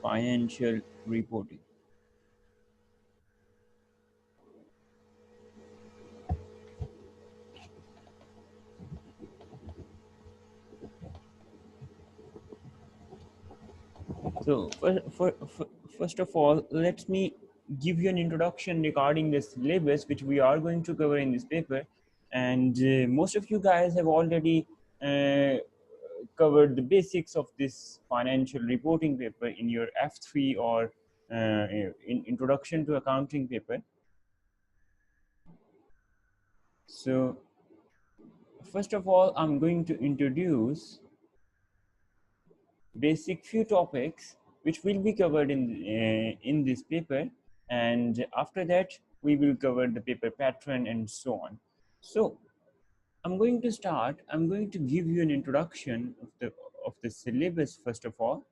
financial reporting. So first of all, let me give you an introduction regarding the syllabus which we are going to cover in this paper. And most of you guys have already uh, covered the basics of this financial reporting paper in your F3 or in introduction to accounting paper. So first of all, I'm going to introduce basic few topics which will be covered in this paper, and after that we will cover the paper pattern and so on. So I'm going to give you an introduction of the syllabus first of all.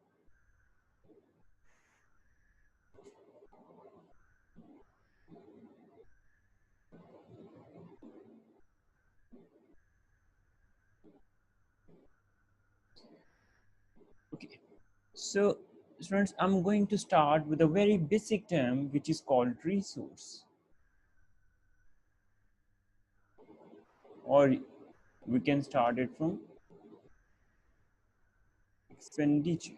Okay, so students, I'm going to start with a very basic term which is called resource, or we can start it from expenditure.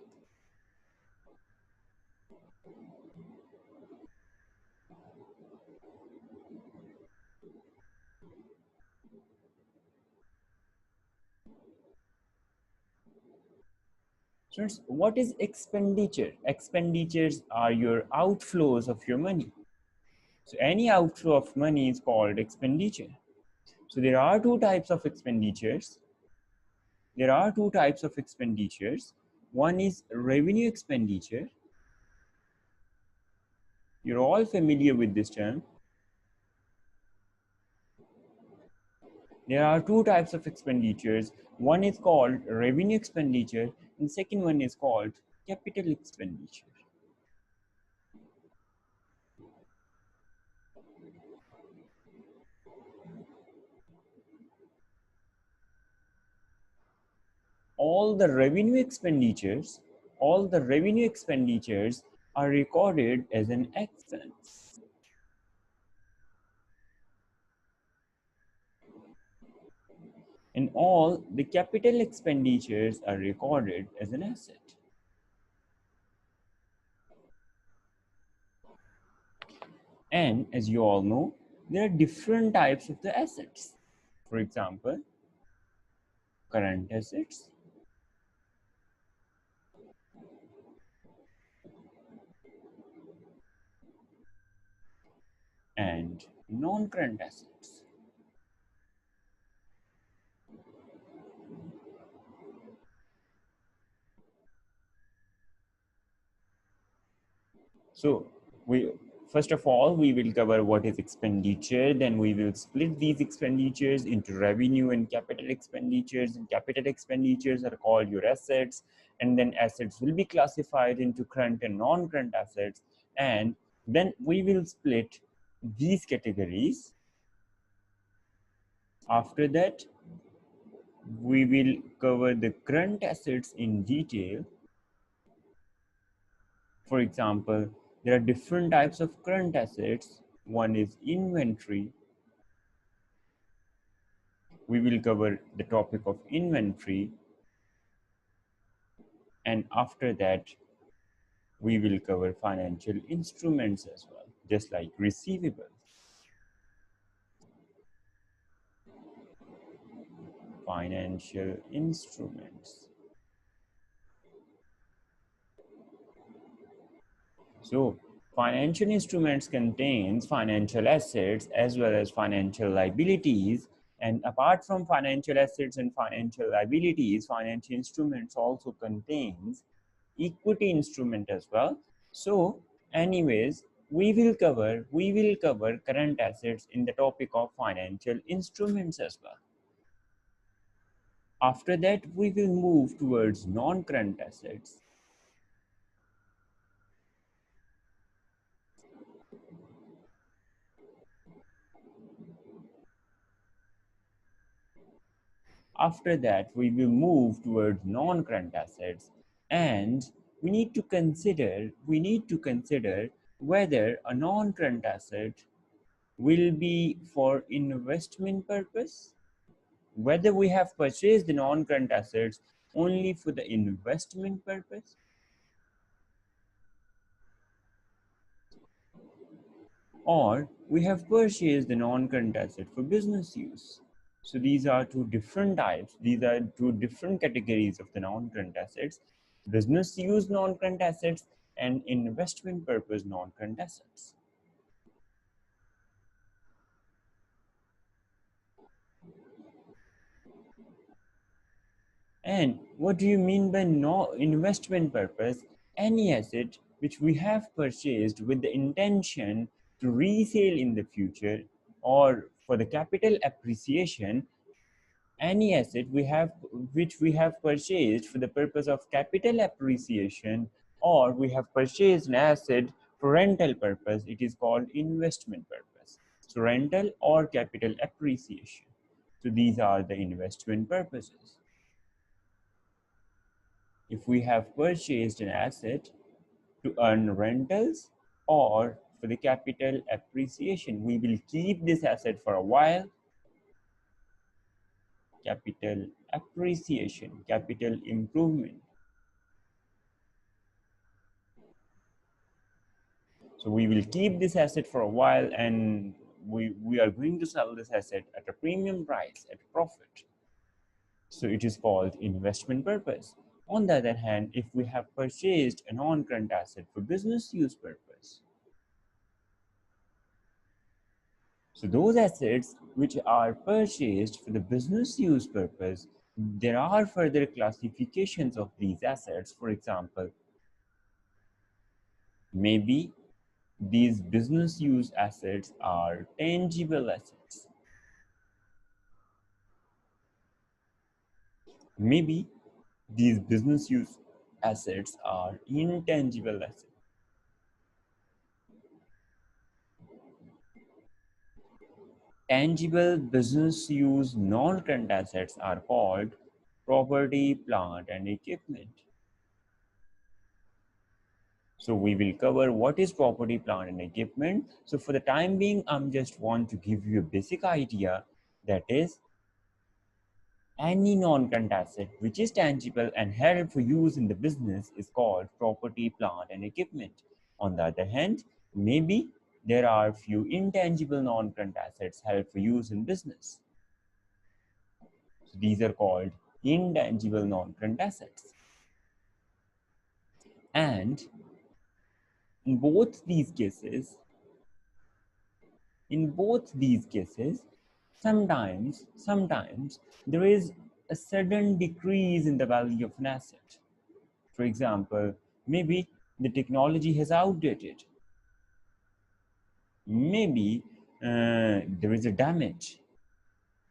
Students, what is expenditure? Expenditures are your outflows of your money. So any outflow of money is called expenditure. So there are two types of expenditures. One is revenue expenditure. You're all familiar with this term. There are two types of expenditures. One is called revenue expenditure, and second one is called capital expenditure. all the revenue expenditures are recorded as an expense, and all the capital expenditures are recorded as an asset. And as you all know, there are different types of the assets. For example, current assets, and non-current assets. So we first of all, we will cover what is expenditure, then we will split these expenditures into revenue and capital expenditures, and capital expenditures are called your assets, and then assets will be classified into current and non-current assets, and then we will split these categories. After that, we will cover the current assets in detail. For example, there are different types of current assets. One is inventory. We will cover the topic of inventory, and after that we will cover financial instruments as well, just like receivables. Financial instruments. So financial instruments contains financial assets as well as financial liabilities, and apart from financial assets and financial liabilities, financial instruments also contains equity instrument as well. So anyways, we will cover current assets in the topic of financial instruments as well. After that, we will move towards non-current assets. After that, we will move towards non-current assets, and we need to consider whether a non-current asset will be for investment purpose, whether we have purchased the non-current assets only for the investment purpose, or we have purchased the non-current asset for business use. So these are two different types. These are two different categories of the non-current assets: business use non-current assets and investment purpose non-current assets. And what do you mean by no investment purpose? Any asset which we have purchased with the intention to resale in the future or for the capital appreciation, any asset we have which we have purchased for the purpose of capital appreciation, or we have purchased an asset for rental purpose, it is called investment purpose. So rental or capital appreciation. So these are the investment purposes. If we have purchased an asset to earn rentals or for the capital appreciation, we will keep this asset for a while. Capital appreciation, capital improvement. So we will keep this asset for a while, and we are going to sell this asset at a premium price, at a profit. So it is called investment purpose. On the other hand, if we have purchased a non-current asset for business use purpose, so those assets which are purchased for the business use purpose, there are further classifications of these assets. For example, maybe these business use assets are tangible assets. Maybe these business use assets are intangible assets. Tangible business use non-current assets are called property, plant, and equipment. So we will cover what is property, plant, and equipment. So for the time being, I'm just want to give you a basic idea, that is, any non-current asset which is tangible and held for use in the business is called property, plant, and equipment. On the other hand, maybe there are few intangible non-current assets held for use in business. So these are called intangible non-current assets. And in both these cases, sometimes there is a sudden decrease in the value of an asset. For example, maybe the technology has outdated. Maybe there is a damage.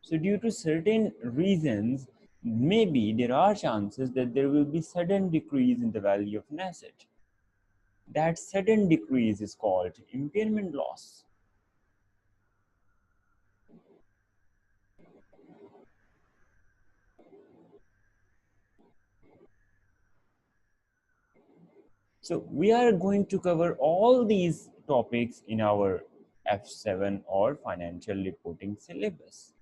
So due to certain reasons, maybe there are chances that there will be sudden decrease in the value of an asset. That sudden decrease is called impairment loss. So we are going to cover all these topics in our F7 or financial reporting syllabus.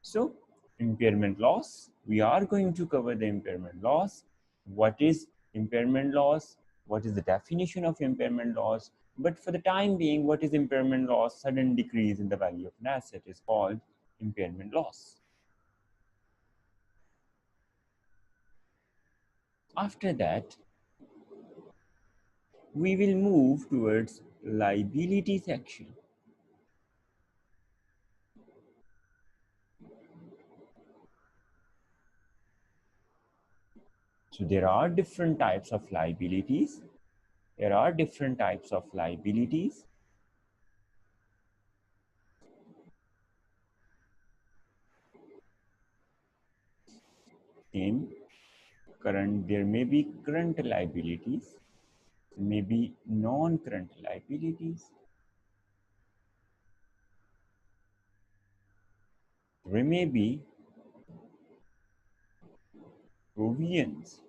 So impairment loss, we are going to cover the impairment loss. What is impairment loss? What is the definition of impairment loss? But for the time being, what is impairment loss? Sudden decrease in the value of an asset is called impairment loss. After that, we will move towards liability section. So there are different types of liabilities. In current, there may be current liabilities, maybe non-current liabilities. There may be provisions.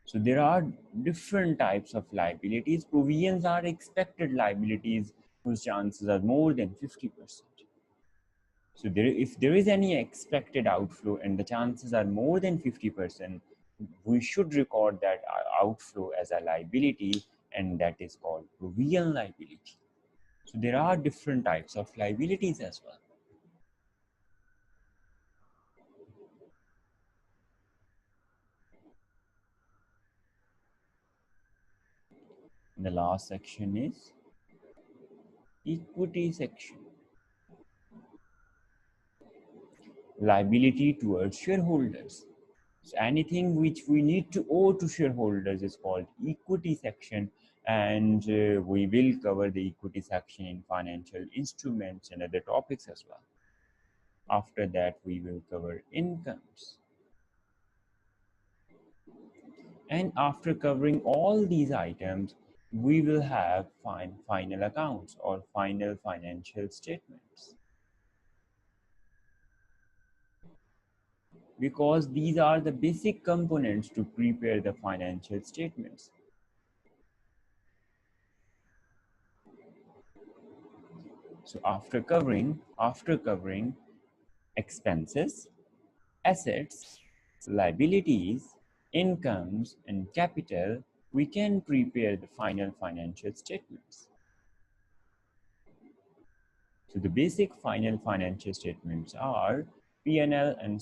So there are different types of liabilities. Provisions are expected liabilities whose chances are more than 50%. So if there is any expected outflow and the chances are more than 50%, we should record that outflow as a liability, and that is called provision liability. So there are different types of liabilities as well. And the last section is equity section. Liability towards shareholders. So anything which we need to owe to shareholders is called equity section, and we will cover the equity section in financial instruments and other topics as well. After that, we will cover incomes. And after covering all these items, we will have final accounts or final financial statements. Because these are the basic components to prepare the financial statements. So after covering expenses, assets, liabilities, incomes, and capital, we can prepare the final financial statements. So the basic final financial statements are P&L and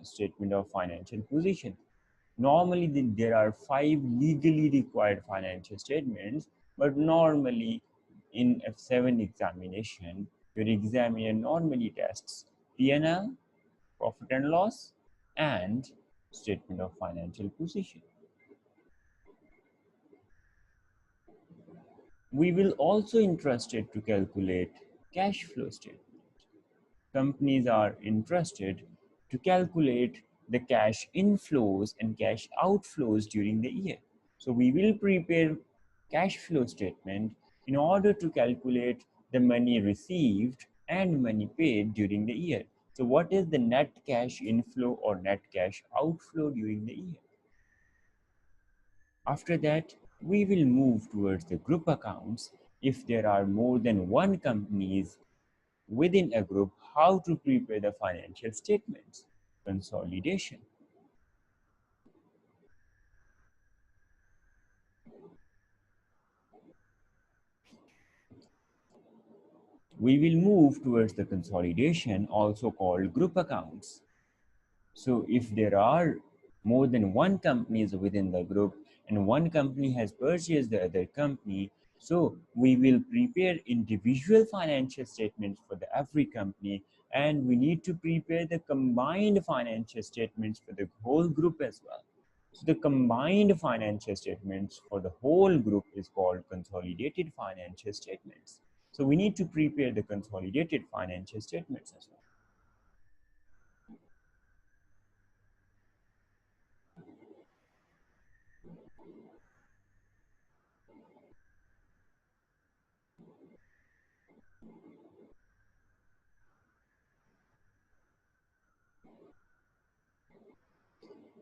statement of financial position. Normally, there are 5 legally required financial statements, but normally in F7 examination, your examiner normally tests P&L, profit and loss, and statement of financial position. We will also interested to calculate cash flow statement. Companies are interested to calculate the cash inflows and cash outflows during the year. So we will prepare cash flow statement in order to calculate the money received and money paid during the year. So what is the net cash inflow or net cash outflow during the year? After that, we will move towards the group accounts. If there are more than one companies within a group, how to prepare the financial statements, consolidation. We will move towards the consolidation, also called group accounts. So if there are more than one companies within the group and one company has purchased the other company, so we will prepare individual financial statements for every company, and we need to prepare the combined financial statements for the whole group as well. So the combined financial statements for the whole group is called consolidated financial statements. So we need to prepare the consolidated financial statements as well.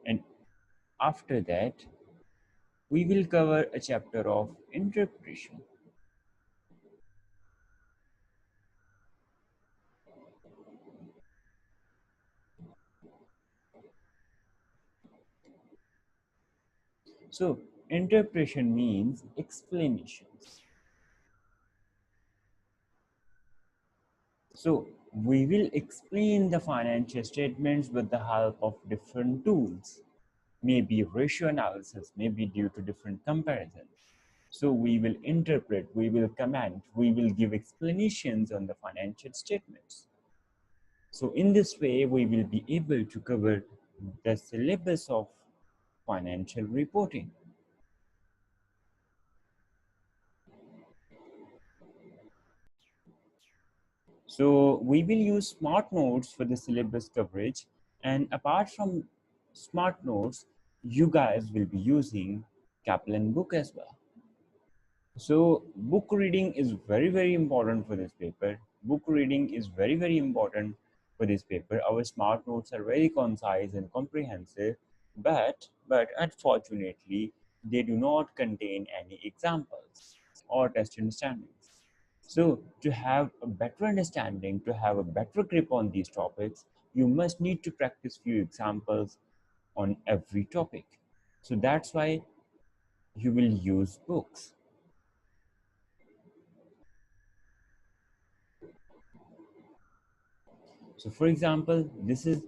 And after that, we will cover a chapter of interpretation. So interpretation means explanations. So we will explain the financial statements with the help of different tools, maybe ratio analysis, maybe due to different comparisons. So we will interpret, we will comment, we will give explanations on the financial statements. So in this way, we will be able to cover the syllabus of financial reporting. So we will use smart notes for the syllabus coverage, and apart from smart notes, you guys will be using Kaplan book as well. So book reading is very important for this paper. Book reading is very important for this paper. Our smart notes are very concise and comprehensive. But unfortunately, they do not contain any examples or test understandings. So to have a better understanding, to have a better grip on these topics, you must need to practice few examples on every topic. So that's why you will use books. So for example, this is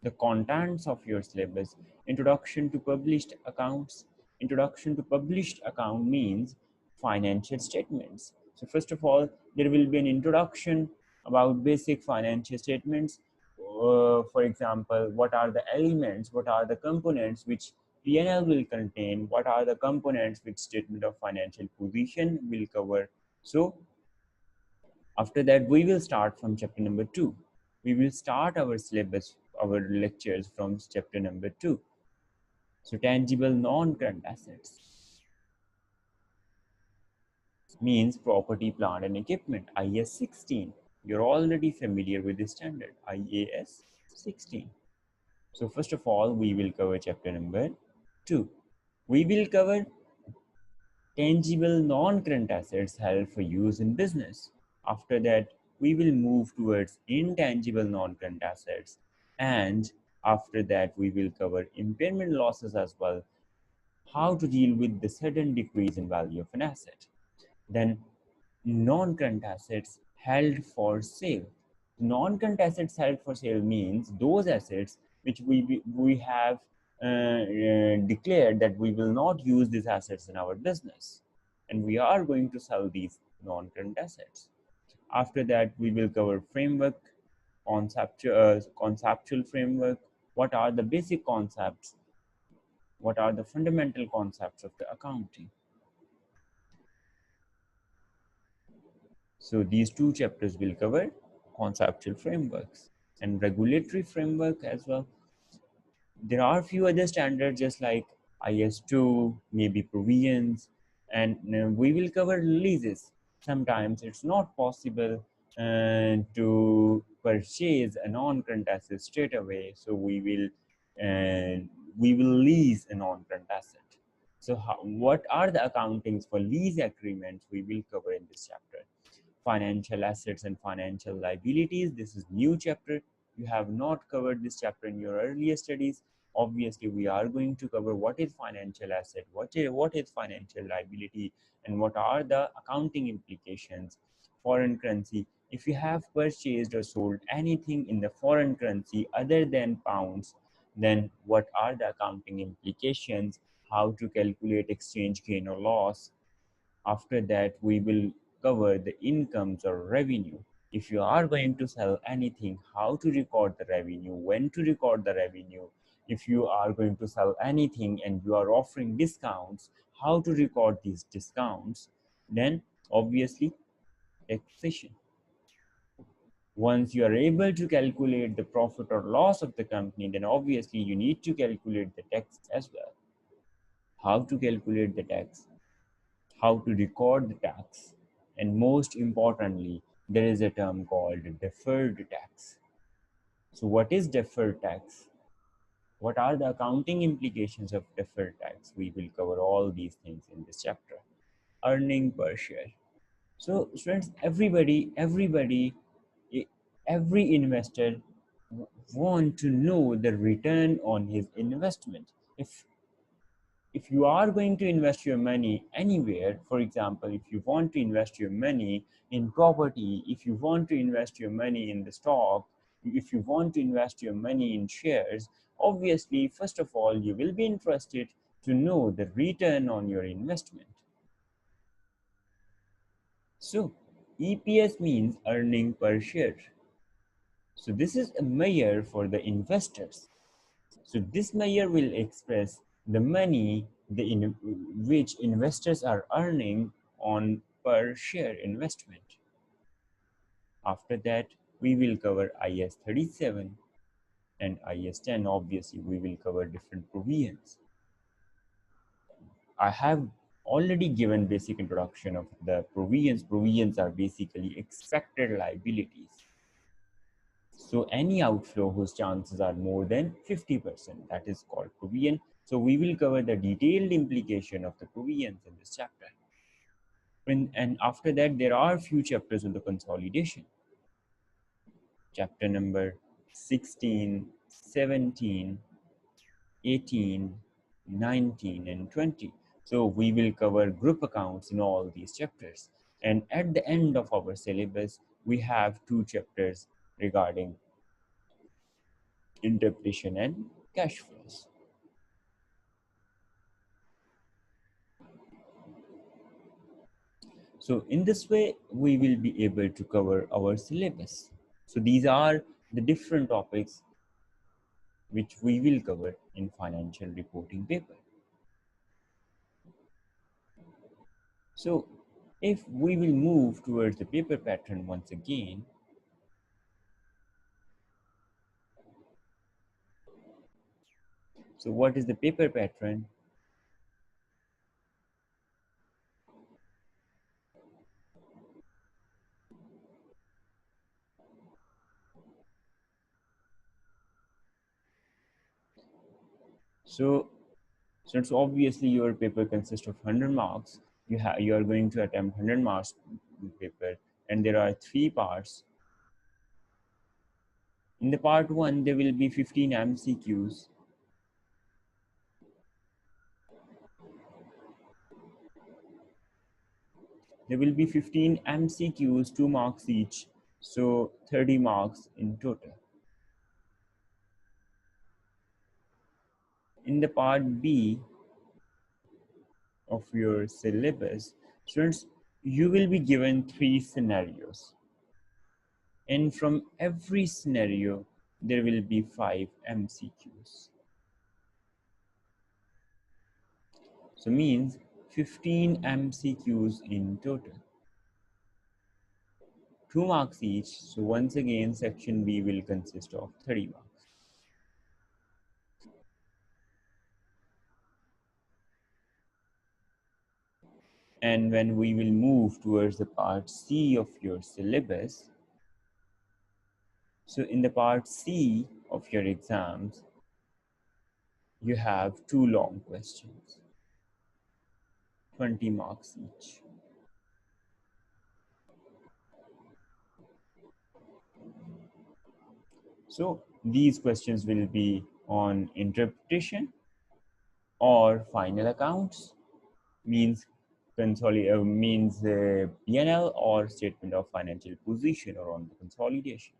the contents of your syllabus. Introduction to published accounts. Introduction to published account means financial statements. So first of all, there will be an introduction about basic financial statements. For example, what are the elements, what are the components which P&L will contain, what are the components which statement of financial position will cover. So after that, we will start from chapter number 2. We will start our syllabus, our lectures from chapter number 2. So, tangible non-current assets means property, plant, and equipment. IAS 16. You're already familiar with the standard, IAS 16. So, first of all, we will cover chapter number 2. We will cover tangible non-current assets held for use in business. After that, we will move towards intangible non-current assets. And after that, we will cover impairment losses as well, how to deal with the sudden decrease in value of an asset. Then non-current assets held for sale. Non-current assets held for sale means those assets which we have declared that we will not use these assets in our business, and we are going to sell these non-current assets. After that, we will cover framework, conceptual framework. What are the basic concepts? What are the fundamental concepts of the accounting? So these two chapters will cover conceptual frameworks and regulatory framework as well. There are a few other standards just like IS2, maybe provisions, and we will cover leases. Sometimes it's not possible to purchase a non-current asset straight away, so we will lease a non-current asset. So what are the accountings for lease agreements we will cover in this chapter. Financial assets and financial liabilities. This is new chapter. You have not covered this chapter in your earlier studies. Obviously, we are going to cover what is financial asset, what is financial liability, and what are the accounting implications. Foreign currency. If you have purchased or sold anything in the foreign currency other than pounds, then what are the accounting implications? How to calculate exchange gain or loss? After that, we will cover the incomes or revenue. If you are going to sell anything, how to record the revenue, when to record the revenue. If you are going to sell anything and you are offering discounts, how to record these discounts. Then, obviously, taxation. Once you are able to calculate the profit or loss of the company, then obviously you need to calculate the tax as well. How to calculate the tax? How to record the tax, and most importantly, there is a term called deferred tax. So, what is deferred tax? What are the accounting implications of deferred tax? We will cover all these things in this chapter. Earning per share. So, students, every investor want to know the return on his investment. If you are going to invest your money anywhere, for example, if you want to invest your money in property, if you want to invest your money in the stock, if you want to invest your money in shares, obviously, first of all, you will be interested to know the return on your investment. So, EPS means earning per share. So, this is a measure for the investors. So this measure will express the money which investors are earning on per share investment. After that, we will cover IS 37 and IS 10. Obviously, we will cover different provisions. I have already given basic introduction of the provisions. Provisions are basically expected liabilities. So any outflow whose chances are more than 50%, that is called provision. So we will cover the detailed implication of the provisions in this chapter. And after that, there are few chapters on the consolidation. Chapter number 16, 17, 18, 19, and 20. So we will cover group accounts in all these chapters. And at the end of our syllabus, we have two chapters regarding interpretation and cash flows. So in this way, we will be able to cover our syllabus. So these are the different topics which we will cover in financial reporting paper. So if we will move towards the paper pattern once again, so what is the paper pattern? So since obviously your paper consists of 100 marks, you are going to attempt 100 marks paper, and there are three parts. In the part 1, there will be 15 MCQs. There will be 15 MCQs, 2 marks each, so 30 marks in total. In the part B of your syllabus, students, you will be given 3 scenarios. And from every scenario, there will be 5 MCQs. So means 15 MCQs in total. 2 marks each, so once again section B will consist of 30 marks. And when we will move towards the part C of your syllabus, so in the part C of your exams, you have 2 long questions, 20 marks each. So these questions will be on interpretation or final accounts, means P&L or statement of financial position, or on the consolidation.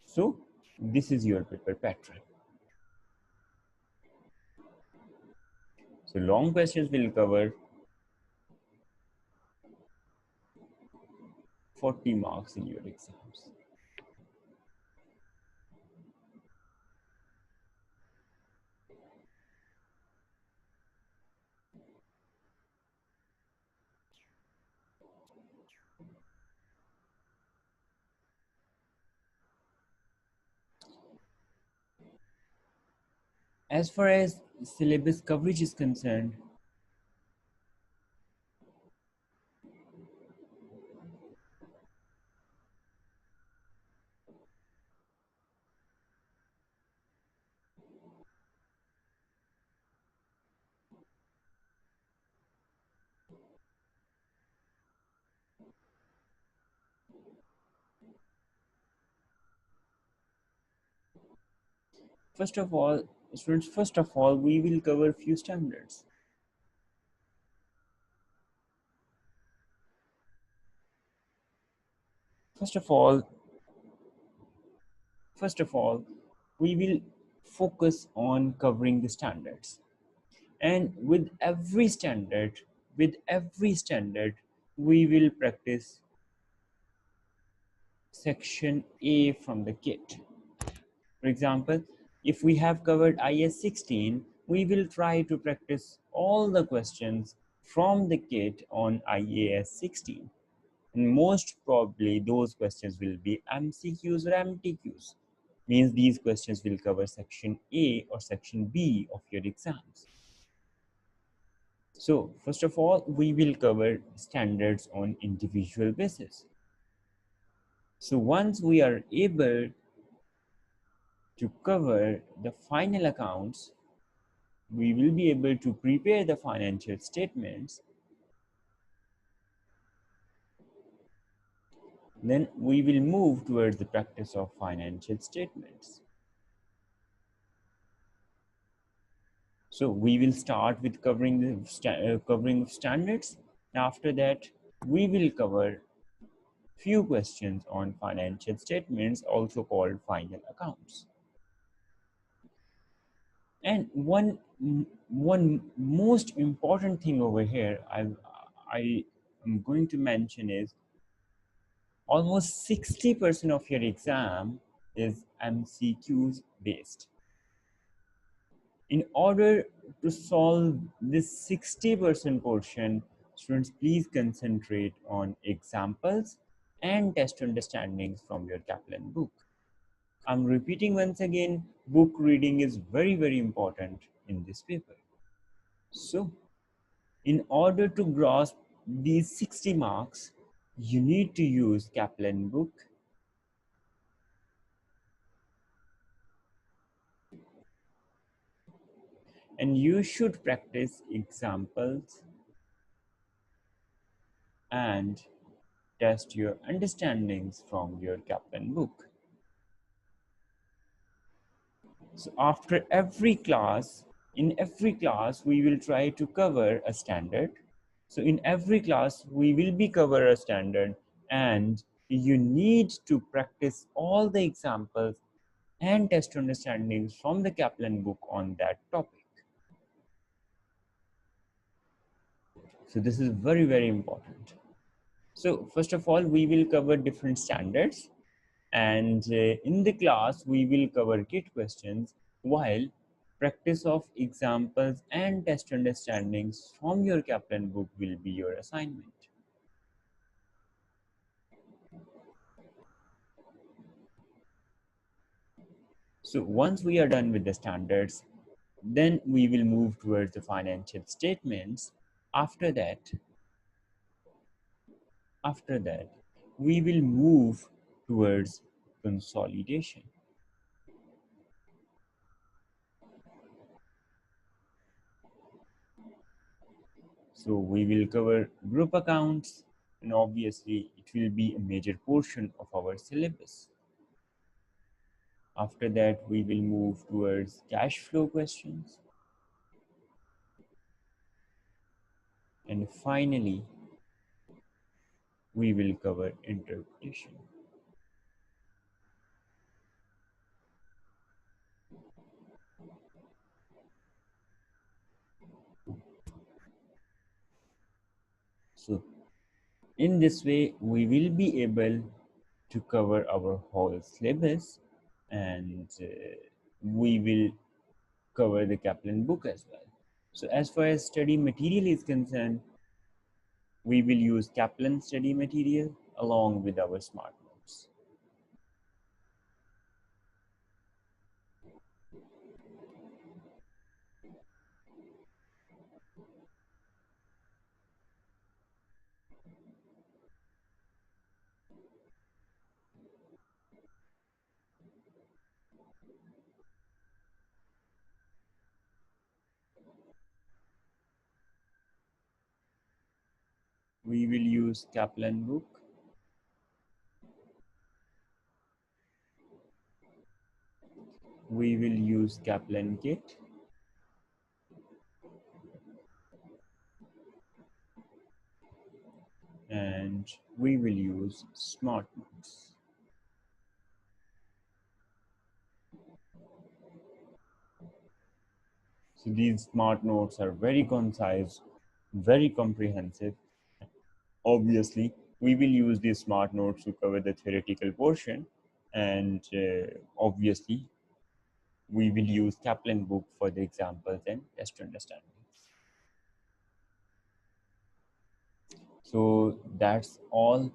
So this is your paper pattern. So long questions will cover 40 marks in your exams. As far as syllabus coverage is concerned, first of all, students, we will cover few standards. First of all, we will focus on covering the standards. And with every standard, we will practice section A from the kit. For example, if we have covered IS 16, we will try to practice all the questions from the kit on IAS 16. And most probably those questions will be MCQs or MTQs. Means these questions will cover section A or section B of your exams. So first of all, we will cover standards on individual basis. So once we are able to cover the final accounts, we will be able to prepare the financial statements. Then we will move towards the practice of financial statements. So we will start with covering the covering of standards. After that, we will cover few questions on financial statements, also called final accounts. And one most important thing over here I am going to mention is almost 60% of your exam is MCQs based. In order to solve this 60% portion, students, please concentrate on examples and test understandings from your Kaplan book. I'm repeating once again, book reading is very, very important in this paper. So, in order to grasp these 60 marks, you need to use Kaplan book, and you should practice examples and test your understandings from your Kaplan book. So after every class, in every class, we will try to cover a standard. So in every class, we will be cover a standard, and you need to practice all the examples and test understandings from the Kaplan book on that topic. So this is very, very important. So first of all, we will cover different standards, and in the class, we will cover kit questions, while practice of examples and test understandings from your Kaplan book will be your assignment. So once we are done with the standards, then we will move towards the financial statements. After that, we will move towards consolidation. So we will cover group accounts, and obviously it will be a major portion of our syllabus. After that, we will move towards cash flow questions. And finally, we will cover interpretation. So in this way, we will be able to cover our whole syllabus, and we will cover the Kaplan book as well. So as far as study material is concerned, we will use Kaplan study material along with our smart notes. We will use Kaplan book, we will use Kaplan kit, and we will use smart notes. So these smart notes are very concise, very comprehensive. Obviously, we will use these smart notes to cover the theoretical portion, and obviously, we will use Kaplan book for the examples and test understanding. So that's all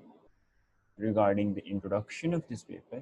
regarding the introduction of this paper.